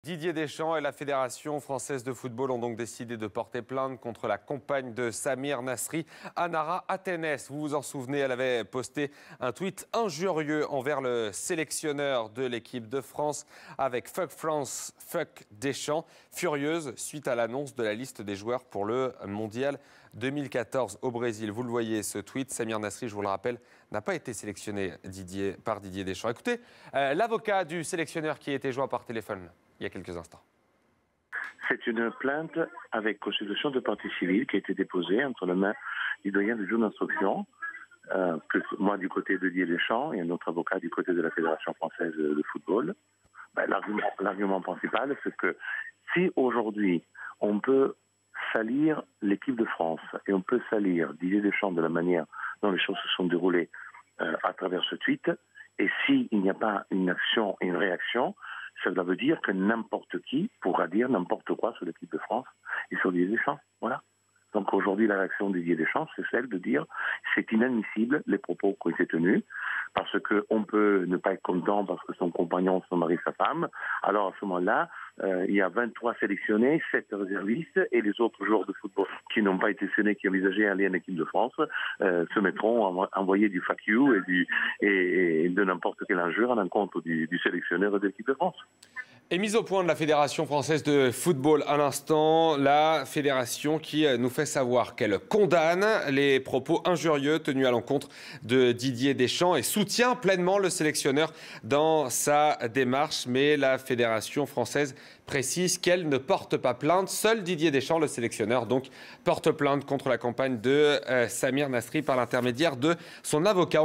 Didier Deschamps et la Fédération française de football ont donc décidé de porter plainte contre la compagne de Samir Nasri, Anara Athénès. Vous vous en souvenez, elle avait posté un tweet injurieux envers le sélectionneur de l'équipe de France avec Fuck France, Fuck Deschamps, furieuse suite à l'annonce de la liste des joueurs pour le Mondial 2014 au Brésil. Vous le voyez, ce tweet, Samir Nasri, je vous le rappelle, n'a pas été sélectionné par Didier Deschamps. Écoutez, l'avocat du sélectionneur qui a été joint par téléphone il y a quelques instants. C'est une plainte avec constitution de partie civile qui a été déposée entre les mains du doyen du juge d'instruction, moi du côté de Didier Deschamps et un autre avocat du côté de la Fédération française de football. L'argument principal, c'est que si aujourd'hui on peut salir l'équipe de France et on peut salir Didier Deschamps de la manière dont les choses se sont déroulées à travers ce tweet, et s'il n'y a pas une action et une réaction, cela veut dire que n'importe qui pourra dire n'importe quoi sur l'équipe de France et sur Didier Deschamps. Voilà. Donc aujourd'hui, la réaction de Didier Deschamps, c'est celle de dire c'est inadmissible les propos qui ont été tenus, parce qu'on peut ne pas être content parce que son compagnon, son mari, sa femme. Alors à ce moment-là, il y a 23 sélectionnés, 7 réservistes, et les autres joueurs de football qui n'ont pas été sélectionnés, qui envisageaient aller en équipe de France, se mettront à envoyer du fuck you et de n'importe quelle injure à l'encontre du sélectionneur de l'équipe de France. Et mise au point de la Fédération française de football à l'instant, la fédération qui nous fait savoir qu'elle condamne les propos injurieux tenus à l'encontre de Didier Deschamps et soutient pleinement le sélectionneur dans sa démarche. Mais la Fédération française précise qu'elle ne porte pas plainte. Seul Didier Deschamps, le sélectionneur, donc, porte plainte contre la campagne de Samir Nasri par l'intermédiaire de son avocat.